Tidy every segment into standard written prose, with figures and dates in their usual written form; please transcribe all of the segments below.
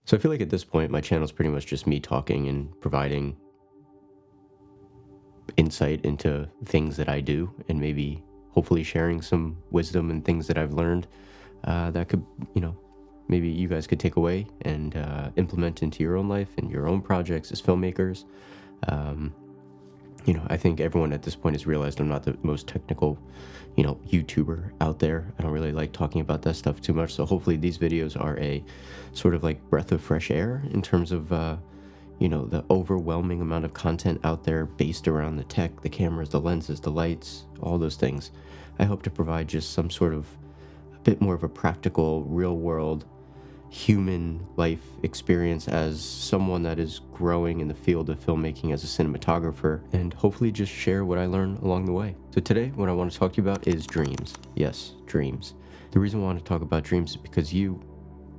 So I feel like at this point, my channel is pretty much just me talking and providing insight into things that I do, and maybe hopefully sharing some wisdom and things that I've learned that could, maybe you guys could take away and implement into your own life and your own projects as filmmakers. Um, I think everyone at this point has realized I'm not the most technical, YouTuber out there. I don't really like talking about that stuff too much. So hopefully these videos are a sort of like breath of fresh air in terms of, the overwhelming amount of content out there based around the tech, the cameras, the lenses, the lights, all those things. I hope to provide just some sort of a bit more of a practical, real world human life experience as someone that is growing in the field of filmmaking as a cinematographer, and hopefully just share what I learn along the way. So today, what I want to talk to you about is dreams. Yes, dreams. The reason I want to talk about dreams is because you,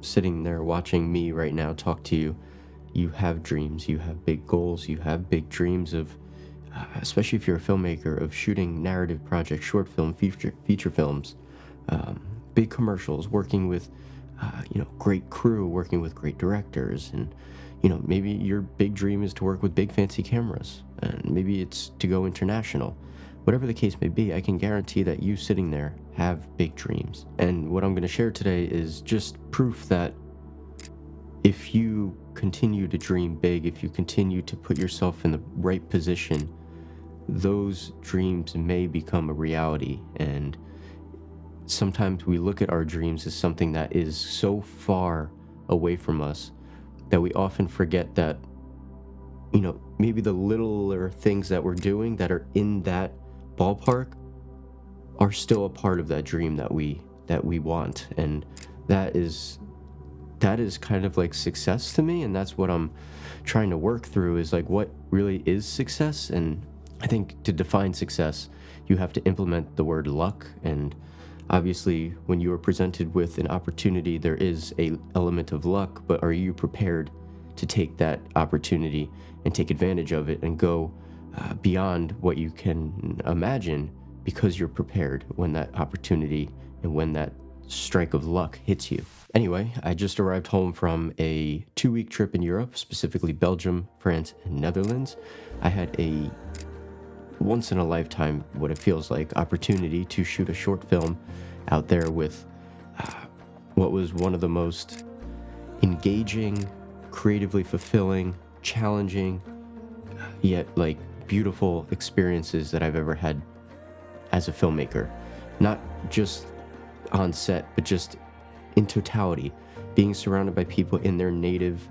sitting there watching me right now talk to you, you have dreams, you have big goals, you have big dreams of, especially if you're a filmmaker, of shooting narrative projects, short film, feature films, big commercials, working with great crew, working with great directors, and maybe your big dream is to work with big fancy cameras, and maybe it's to go international. Whatever the case may be, I can guarantee that you sitting there have big dreams. And what I'm going to share today is just proof that if you continue to dream big, if you continue to put yourself in the right position, those dreams may become a reality. And sometimes we look at our dreams as something that is so far away from us that we often forget that, maybe the littler things that we're doing that are in that ballpark are still a part of that dream that we want. And that is kind of like success to me, and that's what I'm trying to work through, is like what really is success. And I think to define success, you have to implement the word luck. And obviously, when you are presented with an opportunity, there is a element of luck, but are you prepared to take that opportunity and take advantage of it and go beyond what you can imagine, because you're prepared when that opportunity and when that strike of luck hits you. Anyway, I just arrived home from a 2-week trip in Europe, specifically Belgium, France, and Netherlands. I had a once in a lifetime, what it feels like, opportunity to shoot a short film out there with what was one of the most engaging, creatively fulfilling, challenging, yet like beautiful experiences that I've ever had as a filmmaker. Not just on set, but just in totality, being surrounded by people in their native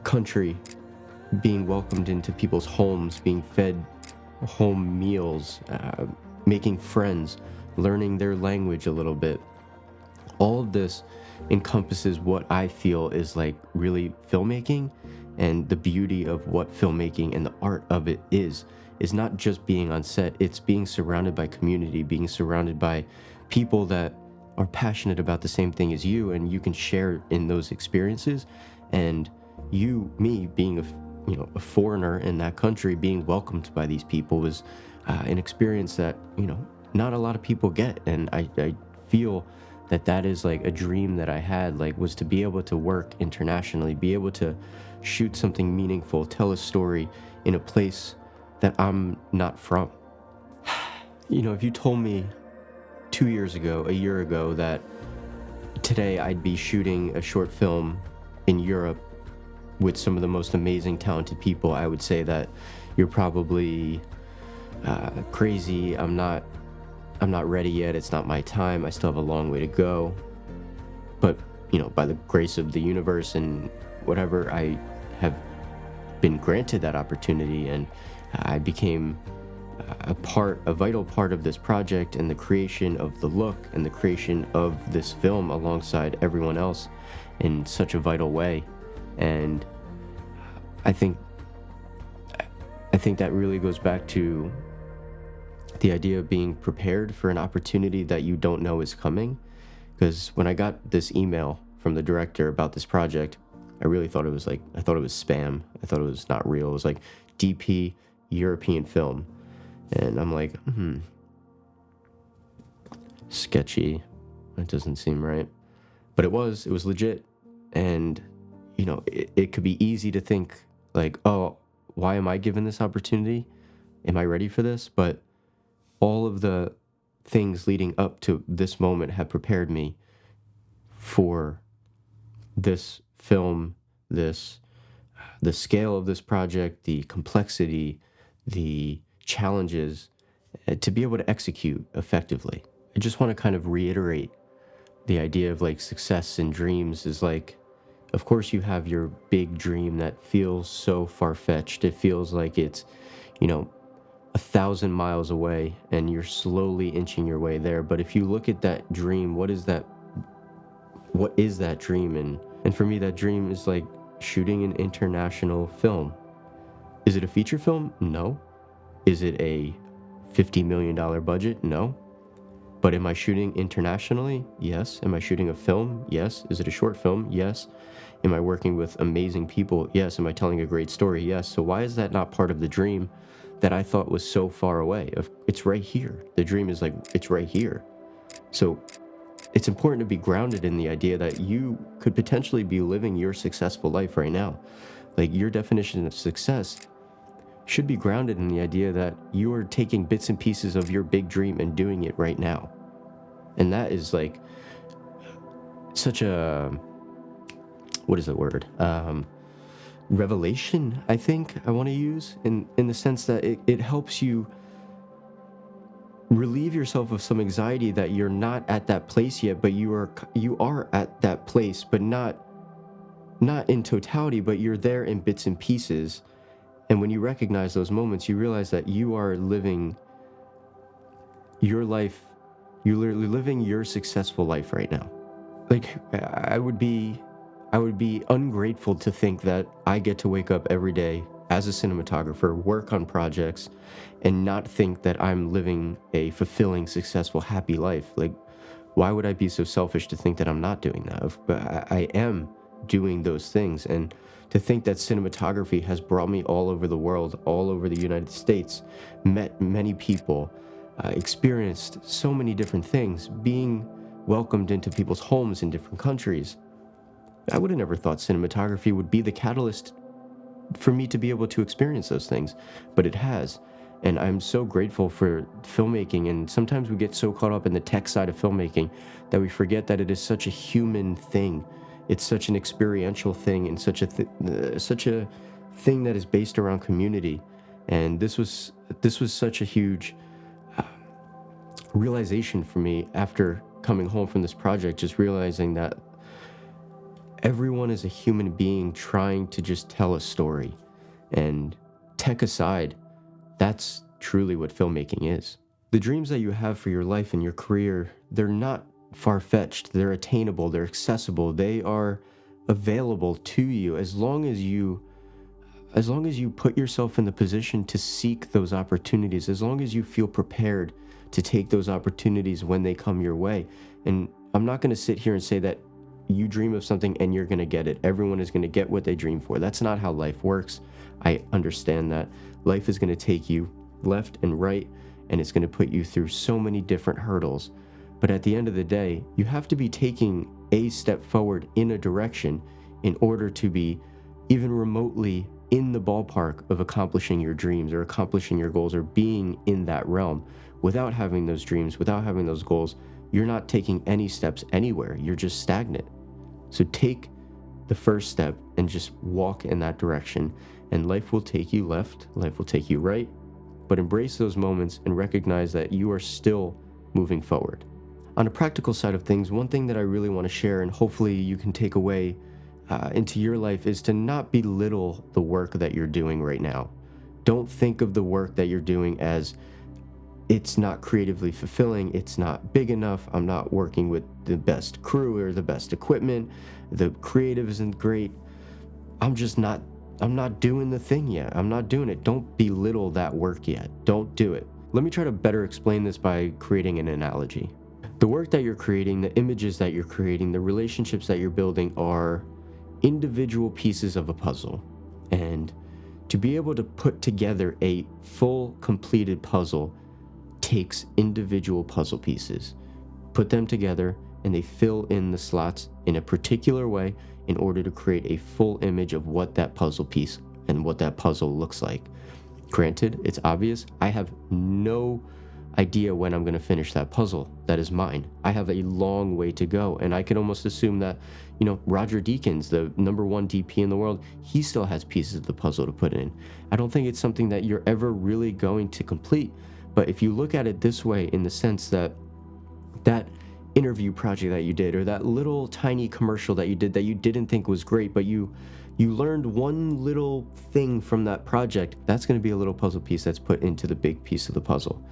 country, being welcomed into people's homes, being fed home meals, making friends, learning their language a little bit. All of this encompasses what I feel is like really filmmaking, and the beauty of what filmmaking and the art of it is not just being on set, it's being surrounded by community, being surrounded by people that are passionate about the same thing as you, and you can share in those experiences. And me being a foreigner in that country, being welcomed by these people was an experience that, not a lot of people get. And I feel that is like a dream that I had, like, was to be able to work internationally, be able to shoot something meaningful, tell a story in a place that I'm not from. If you told me 2 years ago, a year ago, that today I'd be shooting a short film in Europe with some of the most amazing, talented people, I would say that you're probably crazy. I'm not ready yet. It's not my time. I still have a long way to go. But, by the grace of the universe and whatever, I have been granted that opportunity, and I became a vital part of this project and the creation of the look and the creation of this film alongside everyone else in such a vital way. And I think that really goes back to the idea of being prepared for an opportunity that you don't know is coming. Because when I got this email from the director about this project, I really thought it was spam. I thought it was not real. It was like DP European film. And I'm like, sketchy. That doesn't seem right. But it was legit. And, it could be easy to think like, oh, why am I given this opportunity? Am I ready for this? But all of the things leading up to this moment have prepared me for this film, this the scale of this project, the complexity, the challenges, to be able to execute effectively. I just want to kind of reiterate the idea of like success and dreams is like, of course, you have your big dream that feels so far fetched. It feels like it's, you know, 1,000 miles away and you're slowly inching your way there. But if you look at that dream, what is that? What is that dream? And for me, that dream is like shooting an international film. Is it a feature film? No. Is it a $50 million budget? No. But am I shooting internationally? Yes. Am I shooting a film? Yes. Is it a short film? Yes. Am I working with amazing people? Yes. Am I telling a great story? Yes. So why is that not part of the dream that I thought was so far away? It's right here. The dream is like, it's right here. So it's important to be grounded in the idea that you could potentially be living your successful life right now. Like your definition of success should be grounded in the idea that you are taking bits and pieces of your big dream and doing it right now. And that is like such a, what is the word? Revelation, I think I want to use in the sense that it helps you relieve yourself of some anxiety that you're not at that place yet, but you are at that place, but not in totality, but you're there in bits and pieces. And when you recognize those moments, you realize that you are living your life, you're literally living your successful life right now. Like I would be ungrateful to think that I get to wake up every day as a cinematographer, work on projects, and not think that I'm living a fulfilling, successful, happy life. Like, why would I be so selfish to think that I'm not doing that? But I am doing those things. And to think that cinematography has brought me all over the world, all over the United States, met many people, experienced so many different things, being welcomed into people's homes in different countries. I would have never thought cinematography would be the catalyst for me to be able to experience those things, but it has. And I'm so grateful for filmmaking. And sometimes we get so caught up in the tech side of filmmaking that we forget that it is such a human thing. It's such an experiential thing, and such a thing that is based around community. And this was such a huge realization for me after coming home from this project, just realizing that everyone is a human being trying to just tell a story. And tech aside, that's truly what filmmaking is. The dreams that you have for your life and your career, they're not far-fetched. They're attainable. They're accessible. They are available to you as long as you put yourself in the position to seek those opportunities, as long as you feel prepared to take those opportunities when they come your way. And I'm not going to sit here and say that you dream of something and you're going to get it. Everyone is going to get what they dream for. That's not how life works. I understand that. Life is going to take you left and right, and it's going to put you through so many different hurdles. But at the end of the day, you have to be taking a step forward in a direction in order to be even remotely in the ballpark of accomplishing your dreams or accomplishing your goals or being in that realm. Without having those dreams, without having those goals, you're not taking any steps anywhere. You're just stagnant. So take the first step and just walk in that direction, and life will take you left, life will take you right, but embrace those moments and recognize that you are still moving forward. On a practical side of things, one thing that I really want to share, and hopefully you can take away into your life, is to not belittle the work that you're doing right now. Don't think of the work that you're doing as it's not creatively fulfilling, it's not big enough, I'm not working with the best crew or the best equipment, the creative isn't great, I'm not doing the thing yet, I'm not doing it. Don't belittle that work yet. Don't do it. Let me try to better explain this by creating an analogy. The work that you're creating, the images that you're creating, the relationships that you're building are individual pieces of a puzzle. And to be able to put together a full, completed puzzle takes individual puzzle pieces. Put them together, and they fill in the slots in a particular way in order to create a full image of what that puzzle piece and what that puzzle looks like. Granted, it's obvious. I have no idea when I'm going to finish that puzzle. That is mine. I have a long way to go. And I can almost assume that, Roger Deakins, the #1 DP in the world, he still has pieces of the puzzle to put in. I don't think it's something that you're ever really going to complete. But if you look at it this way, in the sense that that interview project that you did, or that little tiny commercial that you did that you didn't think was great, but you learned one little thing from that project, that's going to be a little puzzle piece that's put into the big piece of the puzzle.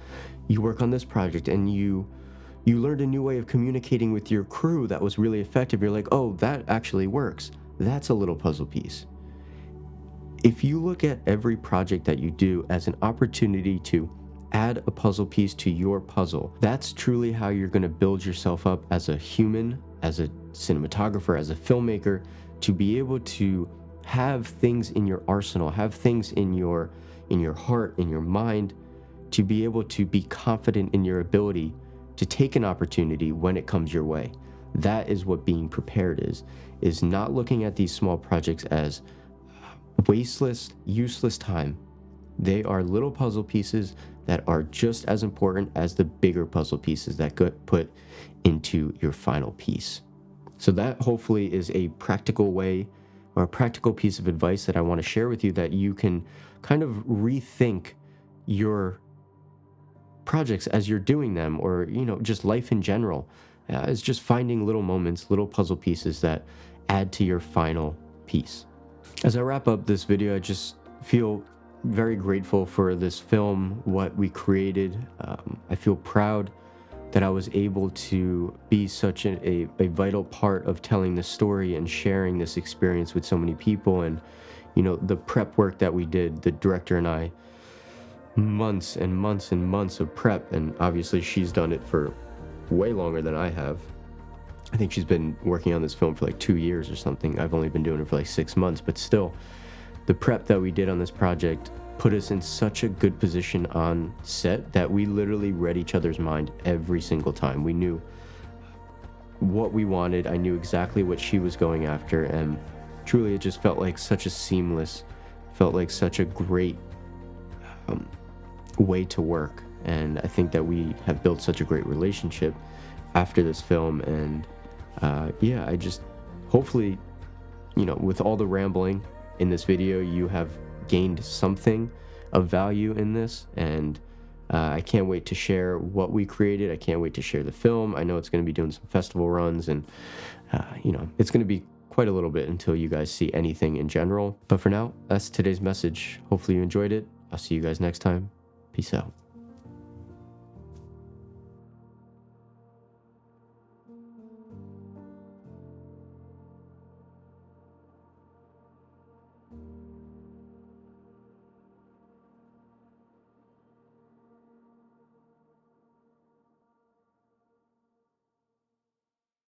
You work on this project and you learned a new way of communicating with your crew that was really effective. You're like, oh, that actually works. That's a little puzzle piece. If you look at every project that you do as an opportunity to add a puzzle piece to your puzzle, that's truly how you're going to build yourself up as a human, as a cinematographer, as a filmmaker, to be able to have things in your arsenal, have things in your heart, in your mind, to be able to be confident in your ability to take an opportunity when it comes your way. That is what being prepared is not looking at these small projects as wasteless, useless time. They are little puzzle pieces that are just as important as the bigger puzzle pieces that get put into your final piece. So that hopefully is a practical way, or a practical piece of advice that I want to share with you, that you can kind of rethink your projects as you're doing them, or just life in general. It's just finding little moments, little puzzle pieces that add to your final piece. As I wrap up this video, I just feel very grateful for this film, what we created. I feel proud that I was able to be such a vital part of telling this story and sharing this experience with so many people. And the prep work that we did, the director and I, months and months and months of prep. And obviously she's done it for way longer than I have. I think she's been working on this film for like 2 years or something. I've only been doing it for like 6 months, but still, the prep that we did on this project put us in such a good position on set that we literally read each other's mind every single time. We knew what we wanted. I knew exactly what she was going after, and truly it just felt like such a great way to work. And I think that we have built such a great relationship after this film. And I just hopefully, with all the rambling in this video, you have gained something of value in this. And I can't wait to share what we created. I can't wait to share the film. I know it's going to be doing some festival runs, and it's going to be quite a little bit until you guys see anything in general. But for now, that's today's message. Hopefully you enjoyed it. I'll see you guys next time. Peace out.